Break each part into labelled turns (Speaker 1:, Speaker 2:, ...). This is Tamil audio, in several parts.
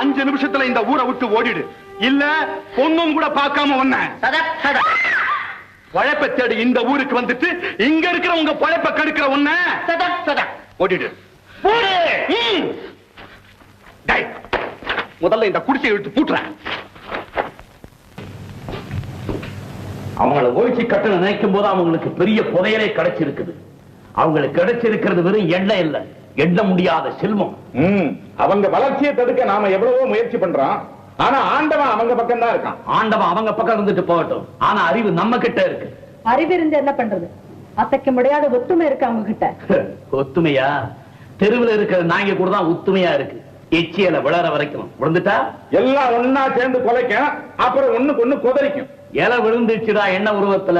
Speaker 1: 5 நிமிஷத்துல இந்த ஊரை விட்டு ஓடிடு, இல்ல பொண்ணும் கூட பார்க்காம வந்த பழப்ப தேடி இந்த ஊருக்கு வந்துட்டு இங்க இருக்கிற உங்க பழப்ப கெடுக்கிற உன்ன ஓடிடு. முதல்ல இந்த குடிசை இழுத்து பூட்டுறேன்.
Speaker 2: அவங்கள ஒழிச்சு கட்ட நினைக்கும் போது அவங்களுக்கு பெரிய புதையலே கிடைச்சிருக்குது. அவங்களுக்கு கிடைச்சிருக்கிறது வெறும் எண்ணெய் இல்ல, எண்ண முடியாத செல்வம்.
Speaker 1: அவங்க வளர்ச்சியை தடுக்க நாம எவ்வளவோ முயற்சி பண்றோம். ஆனா ஆண்டவன் அவங்க பக்கம் தான் இருக்கான்.
Speaker 2: ஆண்டவன் அவங்க பக்கம் இருந்துட்டு போகட்டும், ஆனா அறிவு நம்ம கிட்ட இருக்கு.
Speaker 3: அறிவு இருந்து என்ன பண்றது? அசைக்க முடியாத ஒத்துமை இருக்கு அவங்க கிட்ட.
Speaker 2: ஒத்துமையா? தெருவில் இருக்கிற நாய்ங்க கூட தான் ஒத்துமையா இருக்கு. எச்சியல விளற வரைக்கும் விழுந்துட்டா
Speaker 1: எல்லாம் ஒன்னா சேர்ந்து கொலைக்கும், அப்புறம் ஒண்ணுக்கு ஒண்ணு குதறிக்கும்.
Speaker 2: இலை விழுந்துச்சுடா என்ன உருவத்துல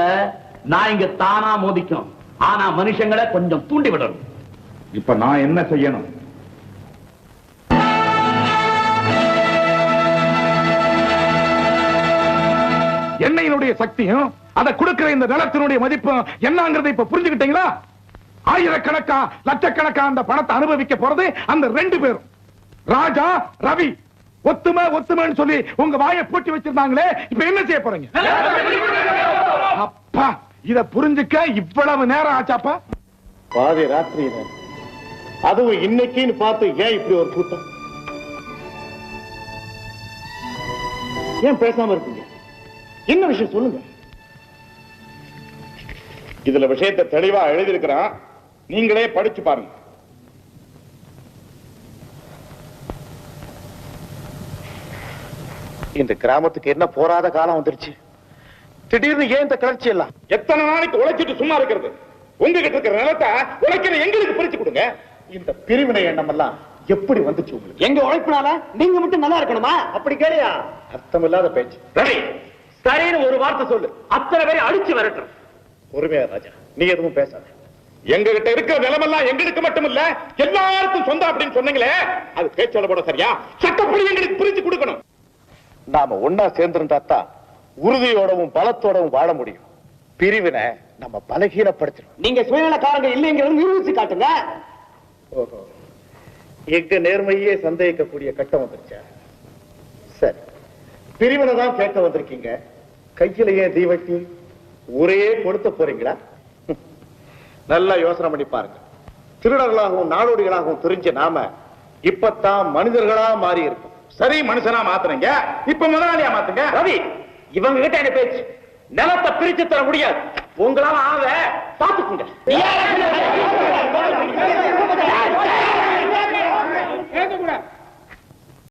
Speaker 2: நாய்ங்க தானா மோதிக்கும். ஆனா மனுஷங்களை கொஞ்சம் தூண்டி விடணும்.
Speaker 1: இப்ப நான் என்ன செய்யணும்? எண்ணெயினுடைய சக்தியும் அதை கொடுக்கிற இந்த நிலத்தினுடைய மதிப்பும் என்னங்கிறத இப்ப புரிஞ்சுக்கிட்டீங்களா? ஆயிரக்கணக்கா லட்சக்கணக்கா அந்த பணத்தை அனுபவிக்க போறது அந்த 2 பேரும், ராஜா ரவி. ஒத்துமை ஒத்துமைன்னு சொல்லி உங்க வாயை பூட்டி வச்சிருந்தாங்களே, இப்ப என்ன செய்ய போறீங்க? அப்பா, இத புரிஞ்சுக்க இவ்வளவு நேரம் ஆச்சாப்பா?
Speaker 4: பாதி ராத்திரியில அதுவும் இன்னைக்குன்னு பார்த்து ஏன் இப்படி ஒரு கூட்டம்? ஏன் பேசாம இருக்கீங்க? என்ன விஷயம் சொல்லுங்க.
Speaker 1: இதுல விஷயத்தை தெளிவா எழுதியிருக்கிறான், நீங்களே படிச்சு பாருங்க.
Speaker 4: இந்த கிராமத்துக்கு என்ன போராத காலம் வந்துருச்சு. திடீர்னு ஏன் இந்த கிளர்ச்சி எல்லாம்?
Speaker 1: எத்தனை நாளைக்கு உழைச்சிட்டு சும்மா இருக்கிறது? உங்ககிட்ட இருக்கிற நிலத்தை உழைக்கிற எங்களுக்கு பிரிச்சு கொடுங்க.
Speaker 4: இந்த பிரிவினை எண்ணம் எல்லாம் எப்படி வந்துச்சு உங்களுக்கு?
Speaker 5: எங்க உழைப்பினால நீங்க மட்டும் நல்லா இருக்கணுமா?
Speaker 4: அப்படி கேளியா? அர்த்தமில்லாத பேச்சு.
Speaker 5: ரவி, சரின்னு ஒரு வார்த்தை சொல்லு, அத்தனை பேரை அடிச்சு வரட்டும்.
Speaker 4: பொறுமையா ராஜா, நீ எதுவும் பேசாத.
Speaker 1: எங்க கிட்ட இருக்கிற நிலமெல்லாம் எங்களுக்கு மட்டும் இல்ல, எல்லாருக்கும் சொந்தம் அப்படின்னு சொன்னீங்களே, அது பேச்சோட போட சரியா? சட்டப்படி எங்களுக்கு பிரிச்சு கொடுக்கணும்.
Speaker 4: நாம ஒன்னா சேர்ந்திருந்தாத்தான் உறுதியோடவும் பலத்தோடவும் வாழ முடியும். பிரிவினை நம்ம பலகீனப்படுத்திடும்.
Speaker 5: நீங்க சுயநலக்காரங்க இல்லைங்கிறது நிரூபிச்சு காட்டுங்க.
Speaker 4: ஓஹோ, எங்க நேர்மையே சந்தேகிக்கக்கூடிய கட்டம் வந்துருச்சா? சரி, பிரிவினை தான் கேட்க வந்திருக்கீங்க. கையிலேயே தீவட்டி ஒரே கொடுத்த போறீங்களா? நல்லா யோசனை பண்ணி பாருங்க. திருடர்களாகவும் நாடோடிகளாகவும் தெரிஞ்ச நாம இப்பத்தான் மனிதர்களா மாறி இருக்கும்.
Speaker 1: சரி, மனுஷனா மாத்துறீங்க, இப்ப முதலாளியா மாத்துங்க.
Speaker 5: ரவி, இவங்க கிட்ட என்ன பேச்சு? நிலத்தை பிரிச்சு தர முடியாது. உங்களால ஆக பாத்துக்குங்க.